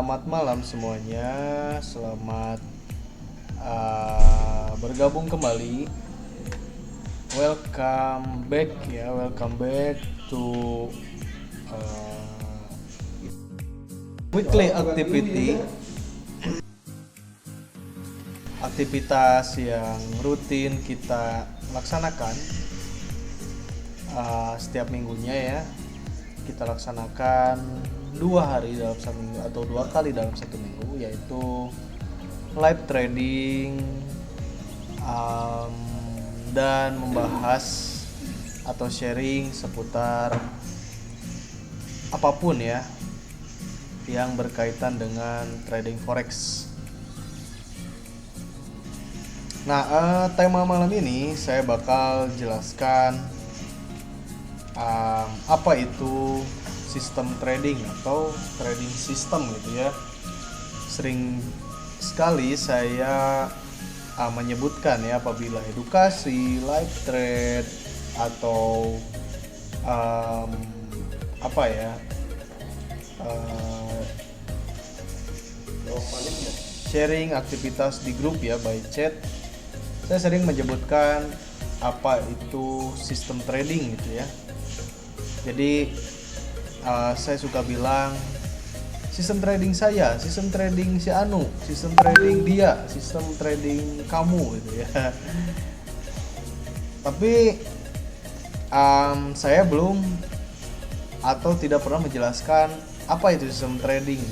Selamat malam semuanya, selamat bergabung kembali. Welcome back to uh, weekly activity, aktivitas yang rutin kita laksanakan setiap minggunya ya. Kita laksanakan 2 hari dalam satu minggu atau 2 kali dalam satu minggu, yaitu live trading dan membahas atau sharing seputar apapun ya yang berkaitan dengan trading forex. Nah, tema malam ini saya bakal jelaskan apa itu sistem trading atau trading system gitu ya. Sering sekali saya menyebutkan ya, apabila edukasi, live trade atau sharing aktivitas di grup ya, by chat, saya sering menyebutkan apa itu sistem trading gitu ya. Jadi saya suka bilang sistem trading saya, sistem trading si Anu, sistem trading dia, sistem trading kamu gitu ya. Tapi saya belum atau tidak pernah menjelaskan apa itu sistem trading.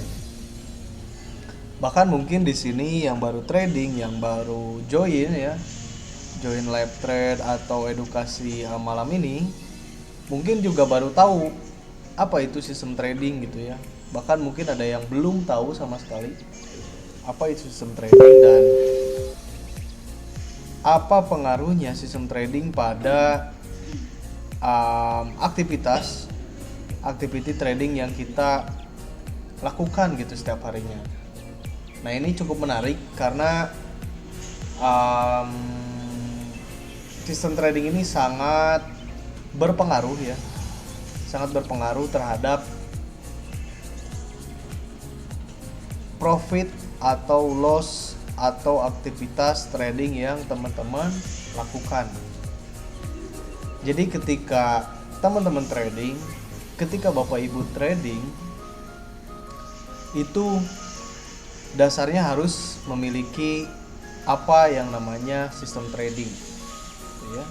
Bahkan mungkin di sini yang baru trading, yang baru join live trade atau edukasi malam ini, mungkin juga baru tahu apa itu sistem trading gitu ya. Bahkan mungkin ada yang belum tahu sama sekali apa itu sistem trading dan apa pengaruhnya sistem trading pada activity trading yang kita lakukan gitu setiap harinya. Nah, ini cukup menarik karena sistem trading ini sangat berpengaruh terhadap profit atau loss atau aktivitas trading yang teman-teman lakukan. Jadi ketika teman-teman trading, ketika Bapak Ibu trading, itu dasarnya harus memiliki apa yang namanya sistem trading ya.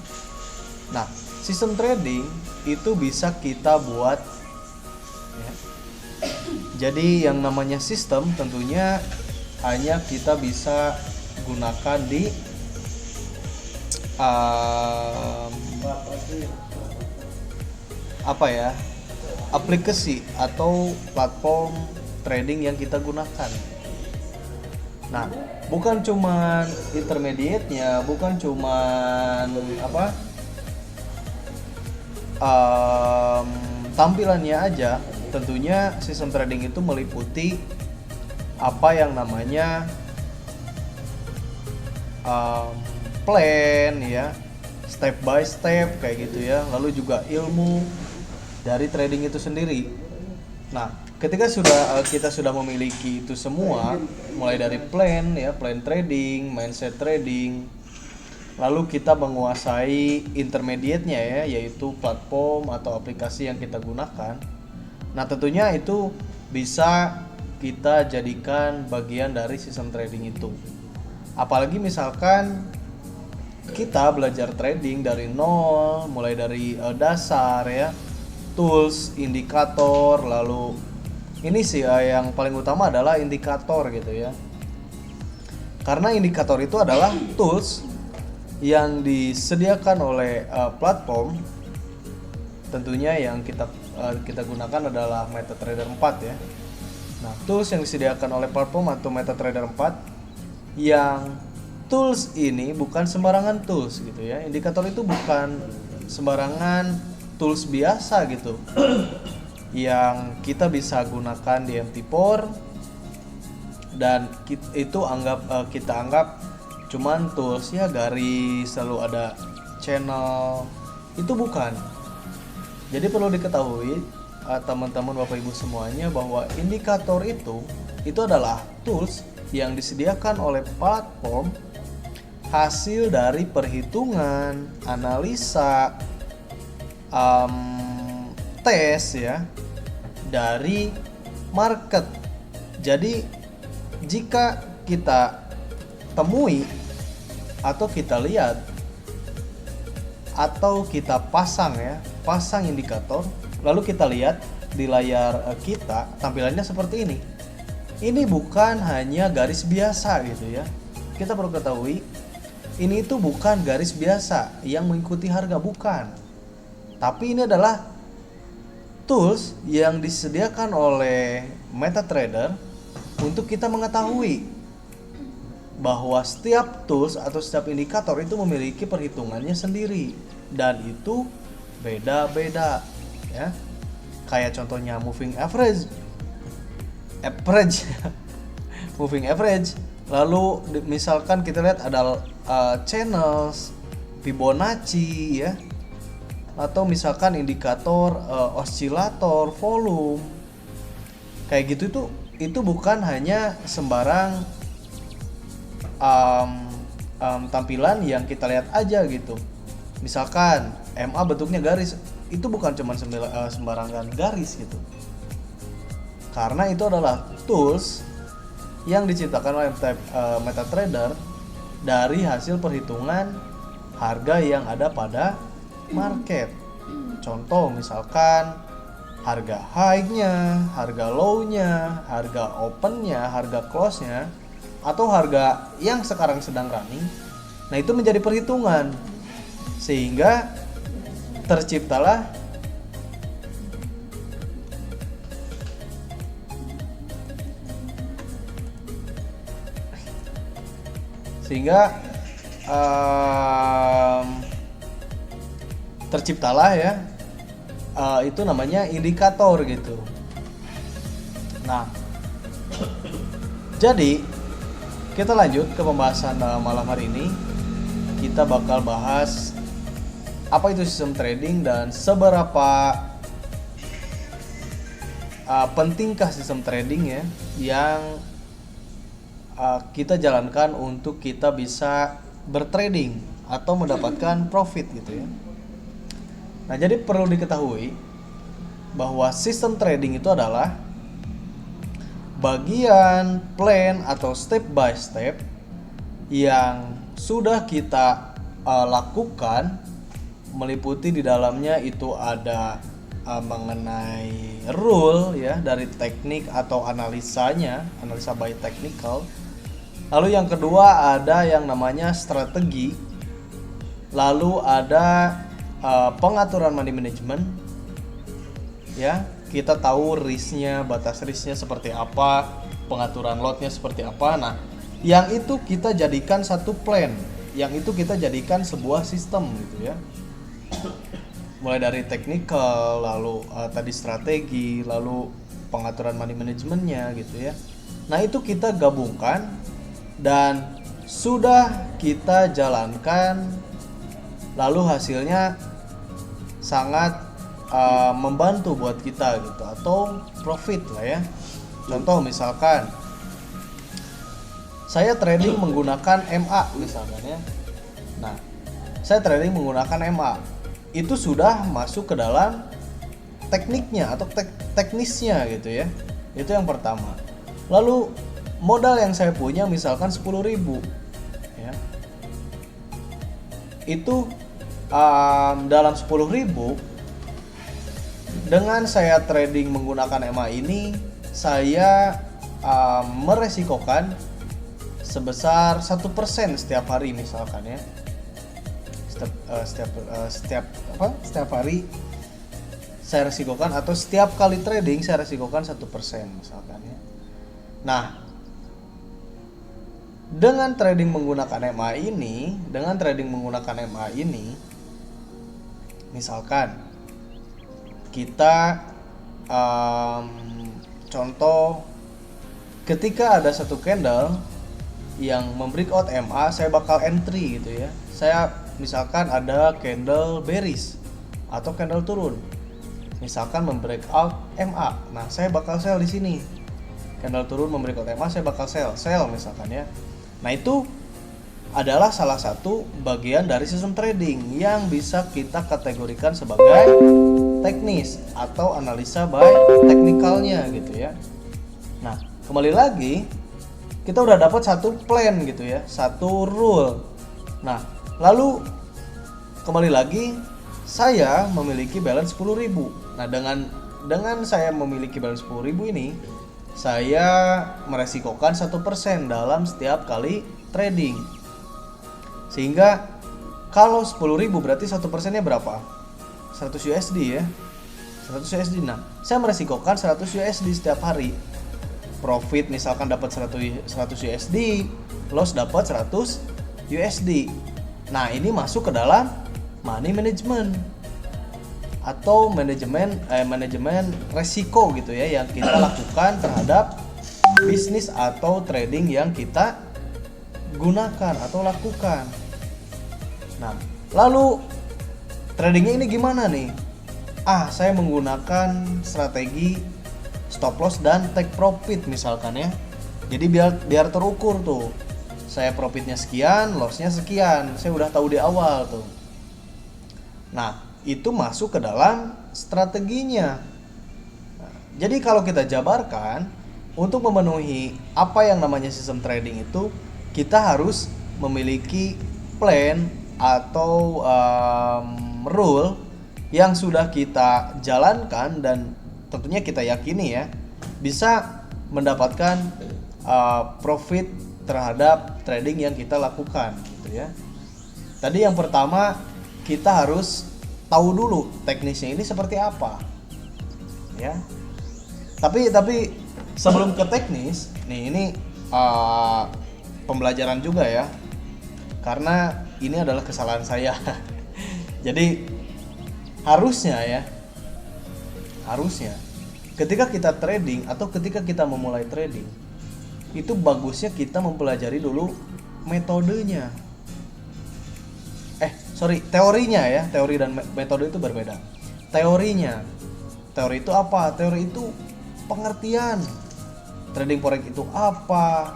Nah, sistem trading itu bisa kita buat ya. Jadi yang namanya sistem tentunya hanya kita bisa gunakan di aplikasi atau platform trading yang kita gunakan. Nah, bukan cuman intermediate-nya, bukan cuman tampilannya aja. Tentunya sistem trading itu meliputi apa yang namanya plan ya, step by step kayak gitu ya. Lalu juga ilmu dari trading itu sendiri. Nah, ketika kita sudah memiliki itu semua, mulai dari plan trading, mindset trading, lalu kita menguasai intermediate-nya ya, yaitu platform atau aplikasi yang kita gunakan. Nah, tentunya itu bisa kita jadikan bagian dari sistem trading itu. Apalagi misalkan kita belajar trading dari nol, mulai dari dasar ya, tools, indikator, lalu ini sih yang paling utama adalah indikator gitu ya. Karena indikator itu adalah tools yang disediakan oleh platform. Tentunya yang kita gunakan adalah MetaTrader 4 ya. Nah, tools yang disediakan oleh platform atau MetaTrader 4, yang tools ini bukan sembarangan tools gitu ya. Indikator itu bukan sembarangan tools biasa gitu yang kita bisa gunakan di MT4 dan kita anggap cuman tools ya, garis, selalu ada channel. Itu bukan. Jadi perlu diketahui teman-teman Bapak Ibu semuanya bahwa indikator itu itu adalah tools yang disediakan oleh platform hasil dari perhitungan, analisa, tes ya dari market. Jadi jika kita temui atau kita lihat atau kita pasang indikator, lalu kita lihat di layar kita tampilannya seperti ini. Ini bukan hanya garis biasa gitu ya. Kita perlu ketahui, ini itu bukan garis biasa yang mengikuti harga, bukan. Tapi ini adalah tools yang disediakan oleh MetaTrader untuk kita mengetahui bahwa setiap tools atau setiap indikator itu memiliki perhitungannya sendiri dan itu beda-beda ya. Kayak contohnya moving average moving average. Lalu misalkan kita lihat ada channels, Fibonacci ya, atau misalkan indikator osilator, volume. Kayak gitu itu bukan hanya sembarang tampilan yang kita lihat aja gitu. Misalkan MA bentuknya garis, itu bukan cuma sembarangan garis gitu. Karena itu adalah tools yang diciptakan oleh MetaTrader dari hasil perhitungan harga yang ada pada market. Contoh misalkan harga high-nya, harga low-nya, harga open-nya, harga close-nya, atau harga yang sekarang sedang running. Nah, itu menjadi perhitungan sehingga terciptalah ya itu namanya indikator gitu. Nah, jadi kita lanjut ke pembahasan malam hari ini. Kita bakal bahas apa itu sistem trading dan seberapa pentingkah sistem trading ya yang kita jalankan untuk kita bisa bertrading atau mendapatkan profit gitu ya. Nah, jadi perlu diketahui bahwa sistem trading itu adalah bagian plan atau step by step yang sudah kita lakukan, meliputi di dalamnya itu ada mengenai rule ya dari teknik atau analisa by technical. Lalu yang kedua ada yang namanya strategi. Lalu ada pengaturan money management. Ya, kita tahu risknya, batas risknya seperti apa, pengaturan lotnya seperti apa. Nah, yang itu kita jadikan satu plan, yang itu kita jadikan sebuah sistem gitu ya. Mulai dari technical, lalu tadi strategi, lalu pengaturan money managementnya gitu ya. Nah, itu kita gabungkan dan sudah kita jalankan, lalu hasilnya sangat membantu buat kita gitu, atau profit lah ya. Contoh misalkan saya trading menggunakan MA misalkan ya. Nah, saya trading menggunakan MA, itu sudah masuk ke dalam tekniknya atau teknisnya gitu ya. Itu yang pertama. Lalu modal yang saya punya misalkan 10.000 ya. Itu dalam 10.000 dengan saya trading menggunakan MA ini, saya meresikokan sebesar 1% setiap hari misalkan ya. Setiap hari saya resikokan, atau setiap kali trading saya resikokan 1% misalkan ya. Nah, dengan trading menggunakan MA ini, misalkan kita contoh ketika ada satu candle yang membreakout MA, saya bakal entry gitu ya. Saya misalkan ada candle bearish atau candle turun, misalkan membreakout MA. Nah, saya bakal sell di sini. candle turun memberi kotak emas, saya bakal sell misalkan ya. Nah itu adalah salah satu bagian dari sistem trading yang bisa kita kategorikan sebagai teknis atau analisa by teknikalnya gitu ya. Nah kembali lagi kita udah dapat satu plan gitu ya, satu rule. Nah lalu kembali lagi saya memiliki balance 10.000. Nah dengan saya memiliki balance 10.000 ini, saya meresikokan 1% dalam setiap kali trading. Sehingga kalau 10.000 berarti 1%-nya berapa? 100 USD ya. 100 USD. Nah, saya meresikokan 100 USD setiap hari. Profit misalkan dapat 100 USD, loss dapat 100 USD. Nah, ini masuk ke dalam money management atau manajemen resiko gitu ya yang kita lakukan terhadap bisnis atau trading yang kita gunakan atau lakukan. Nah, lalu tradingnya ini gimana nih? Saya menggunakan strategi stop loss dan take profit misalkan ya. Jadi biar terukur tuh. Saya profitnya sekian, lossnya sekian. Saya udah tahu di awal tuh. Nah, itu masuk ke dalam strateginya. Nah, jadi kalau kita jabarkan, untuk memenuhi apa yang namanya sistem trading itu, kita harus memiliki plan atau rule yang sudah kita jalankan dan tentunya kita yakini ya bisa mendapatkan profit terhadap trading yang kita lakukan gitu ya. Tadi yang pertama kita harus tahu dulu teknisnya ini seperti apa ya. Tapi sebelum ke teknis nih, ini pembelajaran juga ya, karena ini adalah kesalahan saya. Jadi harusnya ketika kita trading atau ketika kita memulai trading, itu bagusnya kita mempelajari dulu metodenya. Teorinya ya. Teori dan metode itu berbeda. Teorinya. Teori itu apa? Teori itu pengertian trading forex itu apa,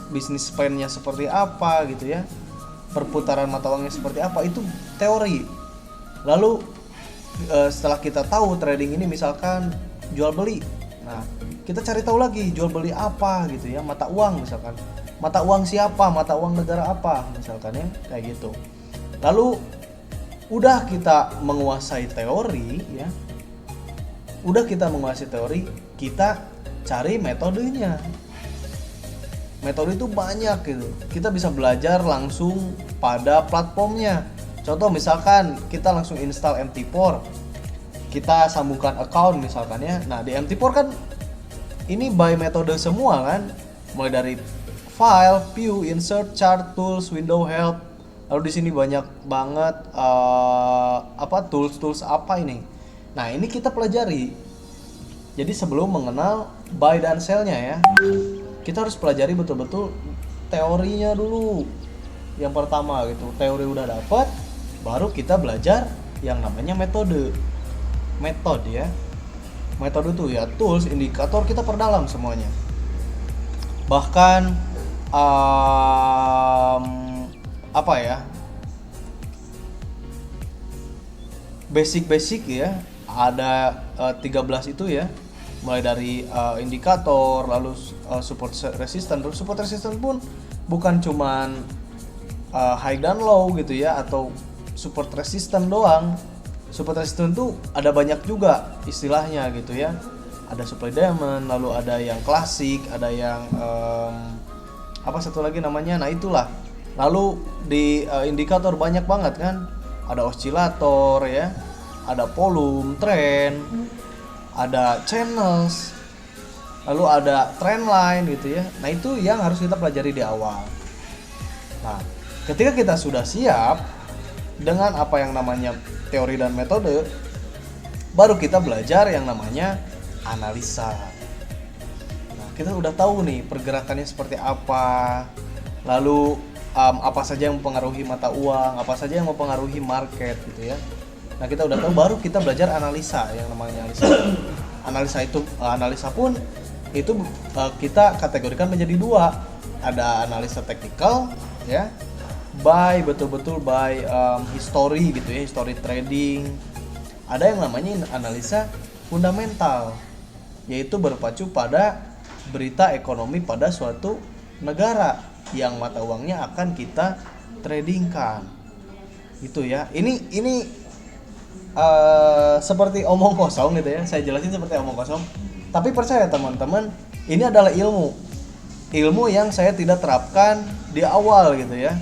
bisnis plan-nya seperti apa gitu ya, perputaran mata uangnya seperti apa, itu teori. Lalu setelah kita tahu trading ini misalkan jual beli, nah kita cari tahu lagi jual beli apa gitu ya, mata uang misalkan, mata uang siapa, mata uang negara apa misalkan ya, kayak gitu. Lalu udah kita menguasai teori ya, kita cari metodenya. Metode itu banyak gitu. Kita bisa belajar langsung pada platformnya. Contoh misalkan kita langsung install MT4, kita sambungkan account misalkan ya. Nah di MT4 kan ini by metode semua kan, mulai dari file, view, insert, chart, tools, window help. Lalu di sini banyak banget tools apa ini. Nah ini kita pelajari. Jadi sebelum mengenal buy dan sell-nya ya, kita harus pelajari betul-betul teorinya dulu. Yang pertama gitu, teori udah dapat, baru kita belajar yang namanya metode ya. Metode tuh ya tools, indikator, kita perdalam semuanya. Bahkan basic ya, ada 13 itu ya, mulai dari indikator, lalu support resistance. Support resistance pun bukan cuman high dan low gitu ya, atau support resistance doang. Support resistance tuh ada banyak juga istilahnya gitu ya. Ada supply diamond, lalu ada yang klasik, ada yang satu lagi namanya. Nah itulah. Lalu di indikator banyak banget kan. Ada oscillator ya, ada volume, trend, ada channels, lalu ada trend line gitu ya. Nah itu yang harus kita pelajari di awal. Nah ketika kita sudah siap dengan apa yang namanya teori dan metode, baru kita belajar yang namanya analisa. Nah kita udah tahu nih pergerakannya seperti apa, lalu apa saja yang mempengaruhi mata uang, apa saja yang mempengaruhi market gitu ya. Nah kita udah tahu, baru kita belajar analisa, yang namanya analisa. Analisa pun itu kita kategorikan menjadi dua. Ada analisa teknikal ya, betul-betul by history gitu ya, history trading. Ada yang namanya analisa fundamental, yaitu berpacu pada berita ekonomi pada suatu negara yang mata uangnya akan kita tradingkan. Itu ya. Ini seperti omong kosong gitu ya. Saya jelasin seperti omong kosong. Tapi percaya teman-teman, ini adalah ilmu yang saya tidak terapkan di awal gitu ya.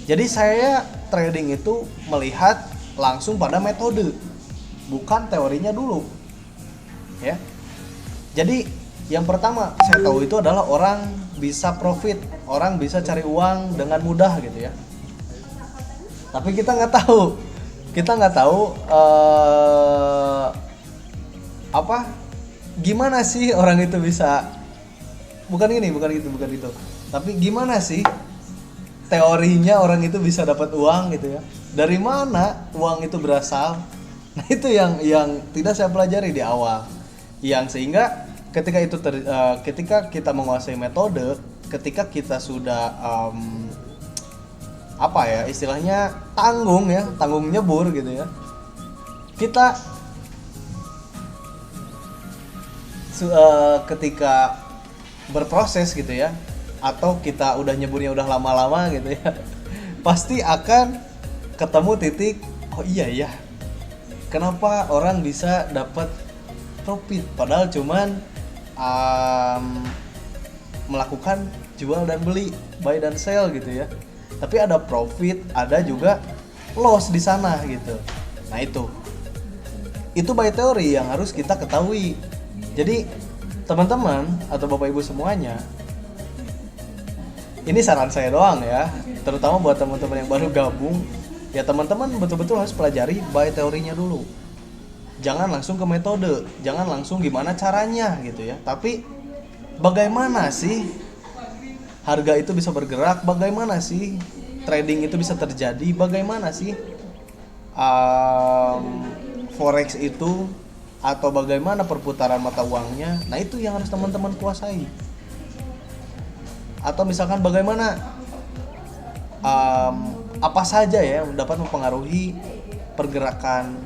Jadi saya trading itu melihat langsung pada metode, bukan teorinya dulu. Ya. Jadi yang pertama saya tahu itu adalah orang bisa profit, orang bisa cari uang dengan mudah gitu ya. Tapi kita nggak tahu gimana sih orang itu bisa, bukan itu. Tapi gimana sih teorinya orang itu bisa dapat uang gitu ya? Dari mana uang itu berasal? Nah itu yang tidak saya pelajari di awal. Yang sehingga ketika kita menguasai metode, ketika kita sudah istilahnya tanggung nyebur gitu ya, kita ketika berproses gitu ya, atau kita udah nyeburnya udah lama-lama gitu ya, pasti akan ketemu titik, oh iya ya, kenapa orang bisa dapat profit padahal cuman melakukan jual dan beli, buy dan sell gitu ya. Tapi ada profit, ada juga loss di sana gitu. Nah itu by teori yang harus kita ketahui. Jadi teman-teman atau bapak ibu semuanya, ini saran saya doang ya, terutama buat teman-teman yang baru gabung, ya teman-teman betul-betul harus pelajari by teorinya dulu. Jangan langsung ke metode, jangan langsung gimana caranya gitu ya, tapi bagaimana sih harga itu bisa bergerak, bagaimana sih trading itu bisa terjadi, bagaimana sih forex itu, atau bagaimana perputaran mata uangnya. Nah itu yang harus teman-teman kuasai. Atau misalkan bagaimana apa saja ya yang dapat mempengaruhi pergerakan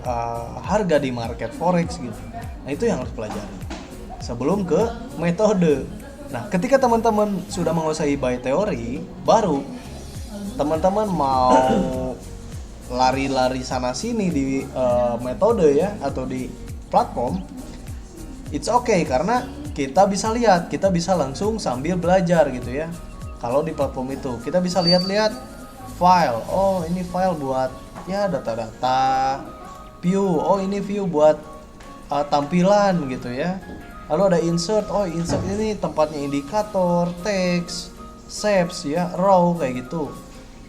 harga di market forex gitu. Nah itu yang harus pelajari sebelum ke metode. Nah ketika teman-teman sudah menguasai by teori, baru teman-teman mau lari-lari sana sini di metode ya, atau di platform, it's okay karena kita bisa lihat, kita bisa langsung sambil belajar gitu ya. Kalau di platform itu kita bisa lihat-lihat file, oh ini file buat ya data-data, view, oh ini view buat tampilan gitu ya. Lalu ada insert, oh insert ini tempatnya indikator, teks, shapes ya, row kayak gitu.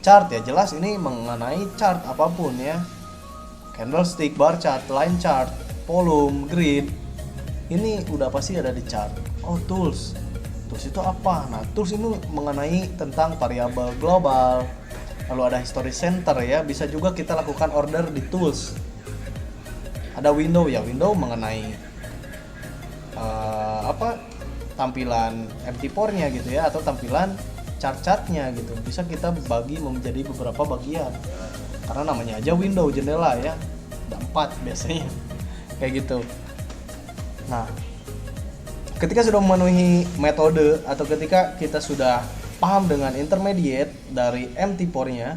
Chart ya jelas ini mengenai chart apapun ya, candlestick, bar chart, line chart, volume, grid, ini udah pasti ada di chart. Oh tools itu apa? Nah tools ini mengenai tentang variabel global. Lalu ada history center ya, bisa juga kita lakukan order di tools. Ada window ya, window mengenai tampilan MT4-nya gitu ya, atau tampilan chart-chartnya gitu. Bisa kita bagi menjadi beberapa bagian, karena namanya aja window, jendela ya, ada 4 biasanya kayak gitu. Nah ketika sudah memenuhi metode, atau ketika kita sudah paham dengan intermediate dari MT4-nya,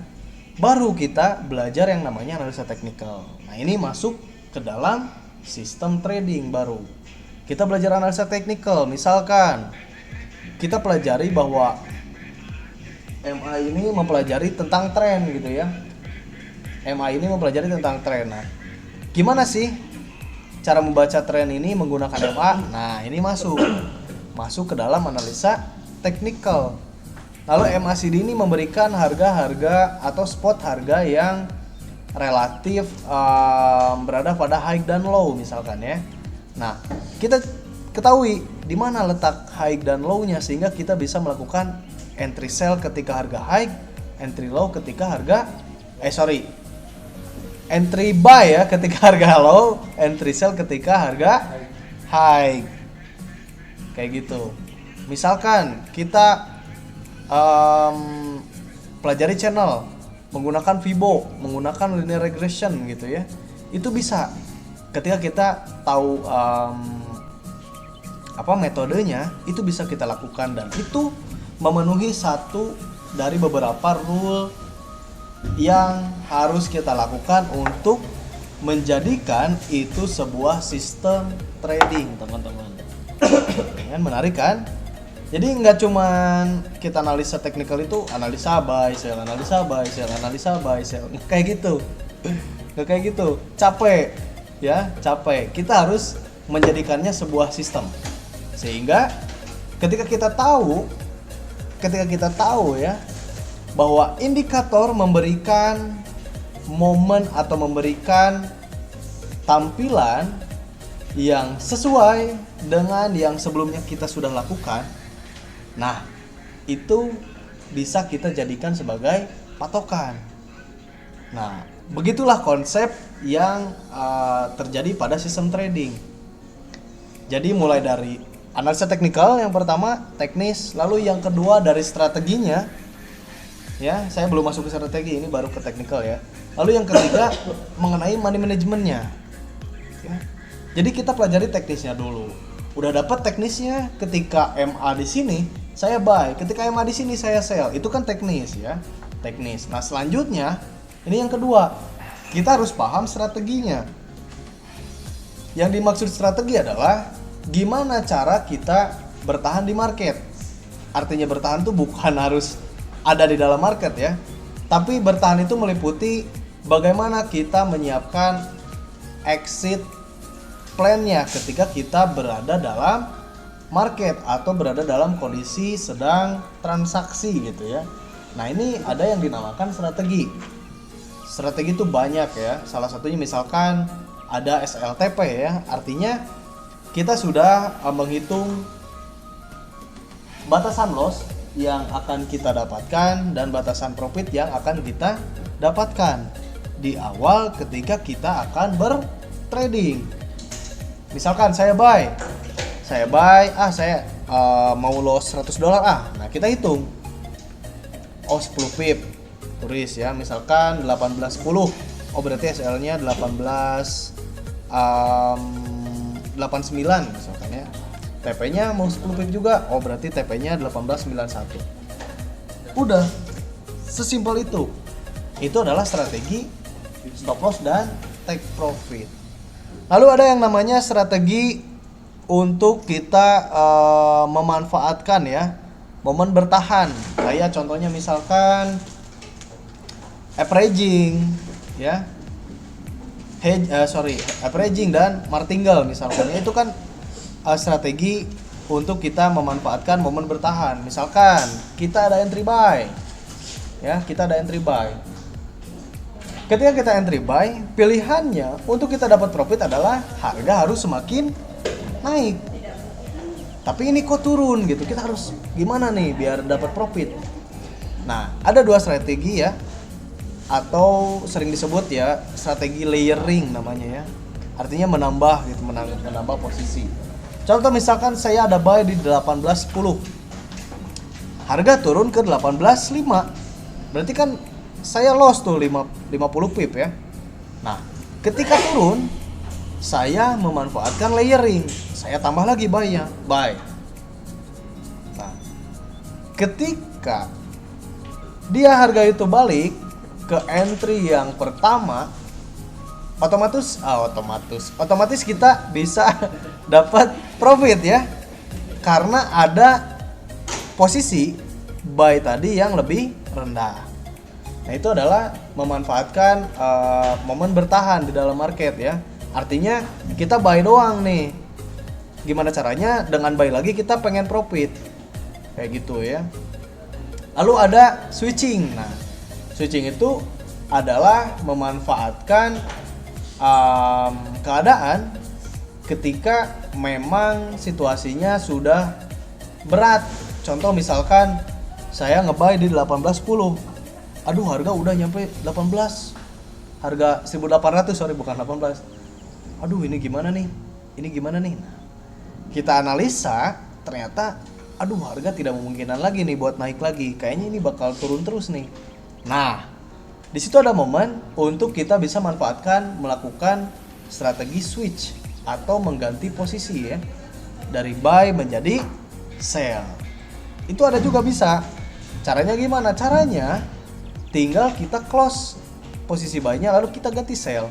baru kita belajar yang namanya analisa teknikal. Nah ini masuk ke dalam sistem trading baru. Kita belajar analisa teknikal, misalkan kita pelajari bahwa MA ini mempelajari tentang tren gitu ya. MA ini mempelajari tentang tren. Nah, gimana sih cara membaca tren ini menggunakan MA? Nah, ini masuk ke dalam analisa teknikal. Lalu MACD ini memberikan harga-harga atau spot harga yang relatif berada pada high dan low misalkan ya. Nah, kita ketahui di mana letak high dan low-nya sehingga kita bisa melakukan entry sell ketika harga high, entry low ketika harga entry buy ya ketika harga low, entry sell ketika harga high. kayak gitu. Misalkan kita pelajari channel menggunakan VIBO, menggunakan linear regression gitu ya, itu bisa ketika kita tahu metodenya, itu bisa kita lakukan, dan itu memenuhi satu dari beberapa rule yang harus kita lakukan untuk menjadikan itu sebuah sistem trading, teman-teman. Kan menarik kan? Jadi nggak cuman kita analisa teknikal itu analisa buy sell, analisa buy sell, analisa buy sell, nggak kayak gitu, nggak kayak gitu, capek ya, capek. Kita harus menjadikannya sebuah sistem, sehingga ketika kita tahu ya bahwa indikator memberikan momen atau memberikan tampilan yang sesuai dengan yang sebelumnya kita sudah lakukan, nah itu bisa kita jadikan sebagai patokan. Nah, begitulah konsep yang terjadi pada sistem trading. Jadi mulai dari analisa teknikal yang pertama, teknis, lalu yang kedua dari strateginya. Ya, saya belum masuk ke strategi, ini baru ke teknikal ya. Lalu yang ketiga mengenai money manajemennya. Ya. Jadi kita pelajari teknisnya dulu. Udah dapat teknisnya, ketika MA di sini saya buy, ketika MA di sini saya sell. Itu kan teknis ya, teknis. Nah, selanjutnya ini yang kedua, kita harus paham strateginya. Yang dimaksud strategi adalah gimana cara kita bertahan di market. Artinya bertahan tuh bukan harus ada di dalam market ya, tapi bertahan itu meliputi bagaimana kita menyiapkan exit plan-nya ketika kita berada dalam market atau berada dalam kondisi sedang transaksi gitu ya. Nah, ini ada yang dinamakan strategi. Strategi itu banyak ya. Salah satunya misalkan ada SLTP ya. Artinya kita sudah menghitung batasan loss yang akan kita dapatkan dan batasan profit yang akan kita dapatkan di awal ketika kita akan bertrading. Misalkan saya buy, saya mau loss $100 nah kita hitung, 10 pip, tulis ya, misalkan 18.10, berarti SL nya 18.89 misalkan ya, TP nya mau 10 pip juga, berarti TP nya 18.91. Udah, sesimpel itu adalah strategi stop loss dan take profit. Lalu ada yang namanya strategi untuk kita memanfaatkan ya momen bertahan. Kayak contohnya misalkan averaging ya. Averaging dan martingale misalkan. Itu kan strategi untuk kita memanfaatkan momen bertahan. Misalkan kita ada entry buy. Ya, kita ada entry buy. Ketika kita entry buy, pilihannya untuk kita dapat profit adalah harga harus semakin naik. Tapi ini kok turun gitu. Kita harus gimana nih biar dapat profit? Nah, ada dua strategi ya. Atau sering disebut ya strategi layering namanya ya. Artinya menambah gitu, menambah posisi. Contoh misalkan saya ada buy di 18.10. Harga turun ke 18.5. Berarti kan saya loss tuh 50 pip ya. Nah, ketika turun saya memanfaatkan layering. Saya tambah lagi buy-nya, buy. Nah, ketika dia harga itu balik ke entry yang pertama, otomatis kita bisa dapat profit ya. Karena ada posisi buy tadi yang lebih rendah. Nah, itu adalah memanfaatkan momen bertahan di dalam market ya. Artinya kita buy doang nih. Gimana caranya? Dengan buy lagi kita pengen profit. Kayak gitu ya. Lalu ada switching. Nah, switching itu adalah memanfaatkan keadaan ketika memang situasinya sudah berat. Contoh misalkan saya nge-buy di 18.10. Aduh, harga udah nyampe 18. Harga 1.800, bukan 18. Aduh, ini gimana nih? Nah, kita analisa ternyata aduh harga tidak memungkinkan lagi nih buat naik lagi, kayaknya ini bakal turun terus nih. Nah, di situ ada momen untuk kita bisa manfaatkan melakukan strategi switch atau mengganti posisi ya, dari buy menjadi sell. Itu ada juga bisa. Caranya gimana? Caranya tinggal kita close posisi buy-nya lalu kita ganti sell.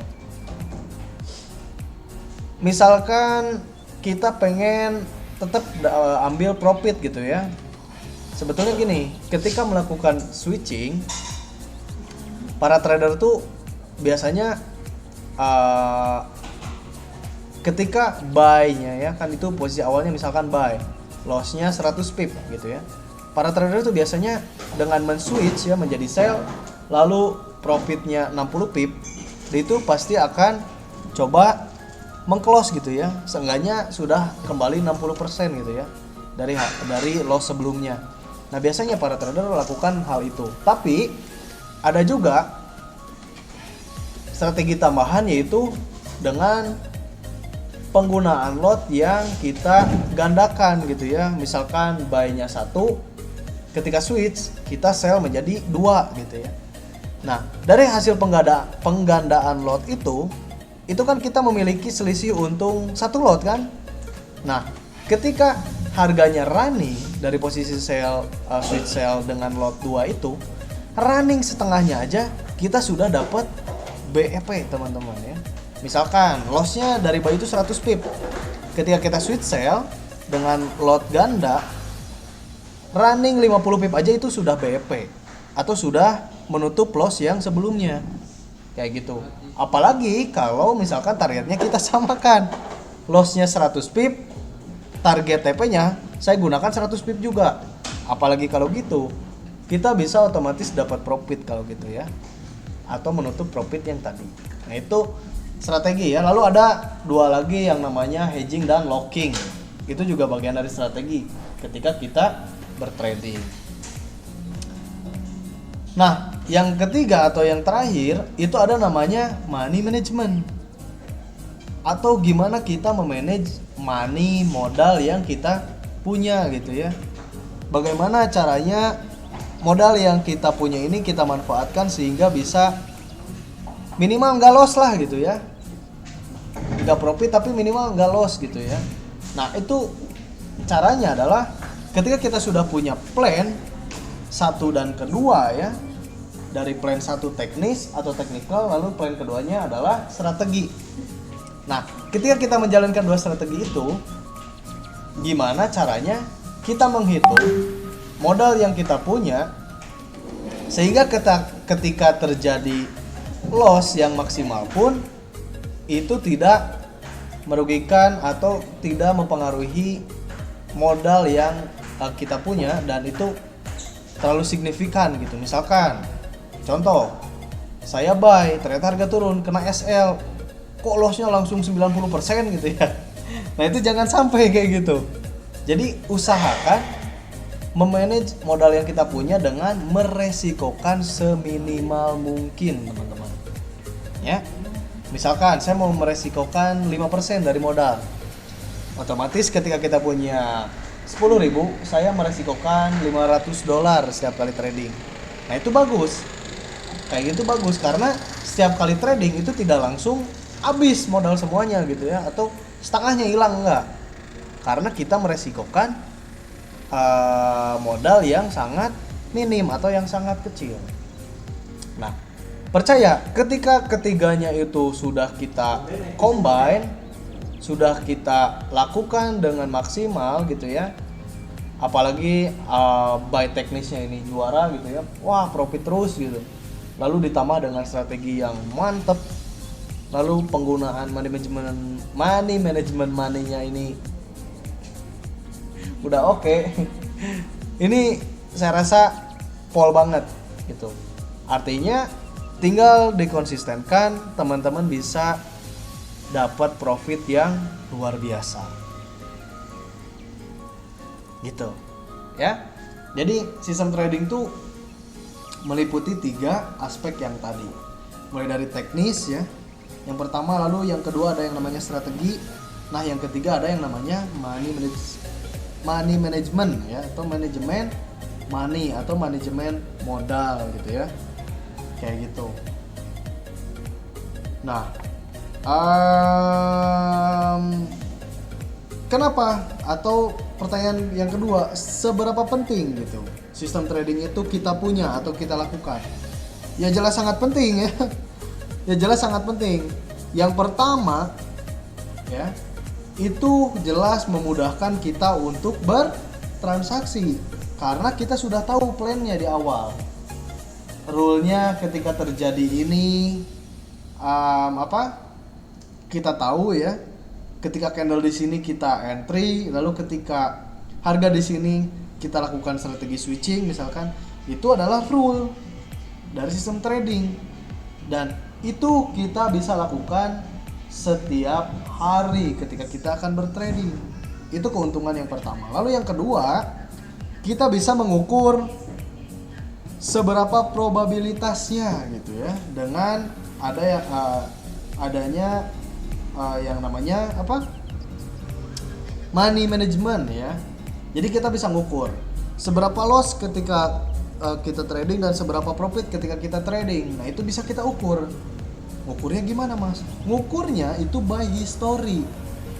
Misalkan kita pengen tetap ambil profit gitu ya. Sebetulnya gini, ketika melakukan switching, para trader tuh biasanya ketika buy-nya ya, kan itu posisi awalnya misalkan buy, loss-nya 100 pip gitu ya. Para trader tuh biasanya dengan men-switch ya menjadi sell, lalu profitnya 60 pip, itu pasti akan coba meng-close gitu ya, seenggaknya sudah kembali 60% gitu ya dari loss sebelumnya. Nah, biasanya para trader melakukan hal itu. Tapi ada juga strategi tambahan, yaitu dengan penggunaan lot yang kita gandakan gitu ya. Misalkan buy-nya 1, ketika switch kita sell menjadi 2 gitu ya. Nah, dari hasil penggandaan lot itu kan kita memiliki selisih untung 1 lot kan. Nah, ketika harganya running dari posisi sell, switch sell dengan lot 2 itu running setengahnya aja, kita sudah dapat BEP teman-teman ya. Misalkan lossnya dari buy itu 100 pip, ketika kita switch sell dengan lot ganda running 50 pip aja itu sudah BEP atau sudah menutup loss yang sebelumnya kayak gitu. Apalagi kalau misalkan targetnya kita samakan, lossnya 100 pip, target TP-nya saya gunakan 100 pip juga. Apalagi kalau gitu, kita bisa otomatis dapat profit kalau gitu ya, atau menutup profit yang tadi. Nah, itu strategi ya. Lalu ada 2 lagi yang namanya hedging dan locking. Itu juga bagian dari strategi ketika kita bertrading. Nah, yang ketiga atau yang terakhir itu ada namanya money management, atau gimana kita memanage money, modal yang kita punya gitu ya. Bagaimana caranya modal yang kita punya ini kita manfaatkan sehingga bisa minimal nggak loss lah gitu ya, nggak profit tapi minimal nggak loss gitu ya. Nah, itu caranya adalah ketika kita sudah punya plan 1 dan kedua ya, dari plan 1 teknis atau technical, lalu plan keduanya adalah strategi. Nah, ketika kita menjalankan 2 strategi itu, gimana caranya kita menghitung modal yang kita punya sehingga ketika terjadi loss yang maksimal pun itu tidak merugikan atau tidak mempengaruhi modal yang kita punya dan itu terlalu signifikan gitu. Misalkan contoh, saya buy, ternyata harga turun, kena SL, kok lossnya langsung 90% gitu ya. Nah, itu jangan sampai kayak gitu. Jadi usahakan memanage modal yang kita punya dengan meresikokan seminimal mungkin teman-teman ya. Misalkan saya mau meresikokan 5% dari modal, otomatis ketika kita punya 10.000, saya meresikokan $500 setiap kali trading. Nah, itu bagus. Kayak gitu bagus karena setiap kali trading itu tidak langsung habis modal semuanya gitu ya, atau setengahnya hilang, enggak. Karena kita meresikokan modal yang sangat minim atau yang sangat kecil. Nah, percaya ketika ketiganya itu sudah kita combine, sudah kita lakukan dengan maksimal gitu ya, apalagi buy teknisnya ini juara gitu ya, wah profit terus gitu. Lalu ditambah dengan strategi yang mantep, lalu penggunaan money management money-nya ini udah oke. Ini saya rasa pol banget gitu. Artinya tinggal dikonsistenkan, teman-teman bisa dapat profit yang luar biasa gitu ya. Jadi sistem trading tuh meliputi 3 aspek yang tadi, mulai dari teknis ya, yang pertama, lalu yang kedua ada yang namanya strategi, nah yang ketiga ada yang namanya money management ya, atau manajemen money atau manajemen modal gitu ya, kayak gitu. Nah, kenapa? Atau pertanyaan yang kedua, seberapa penting gitu sistem trading itu kita punya atau kita lakukan? Ya jelas sangat penting ya. Ya jelas sangat penting. Yang pertama ya, itu jelas memudahkan kita untuk bertransaksi karena kita sudah tahu plannya di awal. Rule-nya ketika terjadi ini kita tahu ya. Ketika candle di sini kita entry, lalu ketika harga di sini kita lakukan strategi switching misalkan, itu adalah rule dari sistem trading dan itu kita bisa lakukan setiap hari ketika kita akan bertrading. Itu keuntungan yang pertama. Lalu yang kedua, kita bisa mengukur seberapa probabilitasnya gitu ya, dengan adanya yang namanya money management ya. Jadi kita bisa ngukur seberapa loss ketika kita trading dan seberapa profit ketika kita trading. Nah itu bisa kita ukur. Ngukurnya gimana mas? Ngukurnya itu by history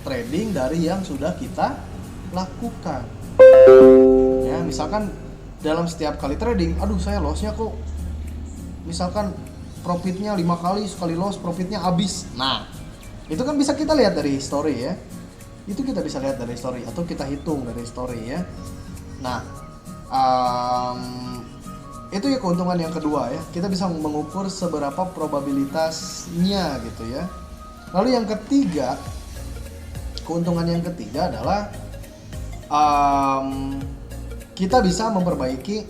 trading dari yang sudah kita lakukan. Ya misalkan dalam setiap kali trading, aduh saya lossnya kok misalkan profitnya 5 kali, sekali loss profitnya habis. Nah itu kan bisa kita lihat dari history ya. Itu kita bisa lihat dari history atau kita hitung dari history ya. Nah itu ya keuntungan yang kedua ya. Kita bisa mengukur seberapa probabilitasnya gitu ya. Lalu yang ketiga, keuntungan yang ketiga adalah kita bisa memperbaiki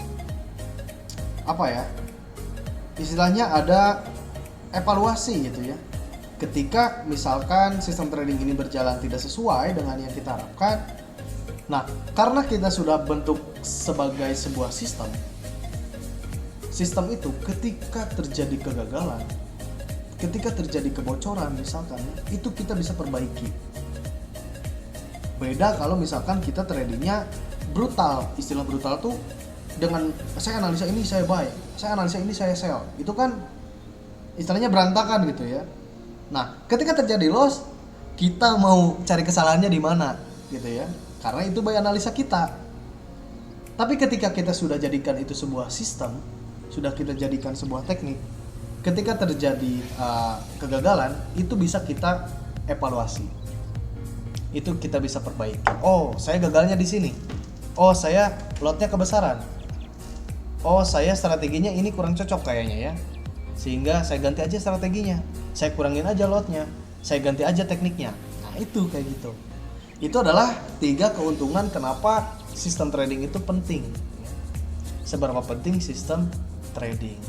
istilahnya ada evaluasi gitu ya. Ketika misalkan sistem trading ini berjalan tidak sesuai dengan yang kita harapkan, nah karena kita sudah bentuk sebagai sebuah sistem itu ketika terjadi kegagalan, ketika terjadi kebocoran misalkan, itu kita bisa perbaiki. Beda kalau misalkan kita tradingnya brutal. Istilah brutal tuh dengan saya analisa ini saya buy, saya analisa ini saya sell, itu kan istilahnya berantakan gitu ya. Nah, ketika terjadi loss, kita mau cari kesalahannya di mana, gitu ya? Karena itu by analisa kita. Tapi ketika kita sudah jadikan itu sebuah sistem, sudah kita jadikan sebuah teknik, ketika terjadi kegagalan, itu bisa kita evaluasi. Itu kita bisa perbaiki. Oh, saya gagalnya di sini. Oh, saya lotnya kebesaran. Oh, saya strateginya ini kurang cocok kayaknya ya. Sehingga saya ganti aja strateginya, saya kurangin aja lotnya, saya ganti aja tekniknya. Nah itu kayak gitu. Itu adalah 3 keuntungan kenapa sistem trading itu penting. Seberapa penting sistem trading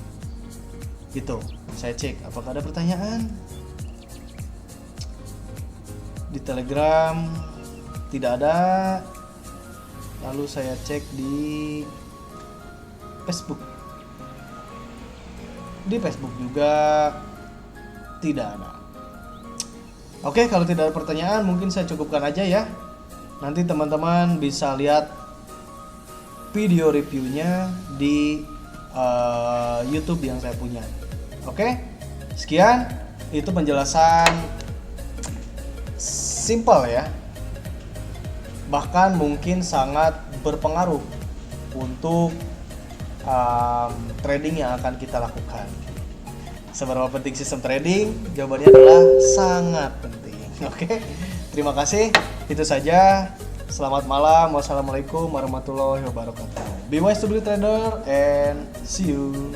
gitu. Saya cek apakah ada pertanyaan. Di Telegram tidak ada. Lalu saya cek di Facebook. Di Facebook juga tidak ada. Oke, kalau tidak ada pertanyaan mungkin saya cukupkan aja ya. Nanti teman-teman bisa lihat video reviewnya di YouTube yang saya punya. Oke, sekian. Itu penjelasan simple ya. Bahkan mungkin sangat berpengaruh untuk trading yang akan kita lakukan. Seberapa penting sistem trading? Jawabannya adalah sangat penting. Oke, terima kasih. Itu saja. Selamat malam. Wassalamualaikum warahmatullahi wabarakatuh. Be wise to be trader and see you.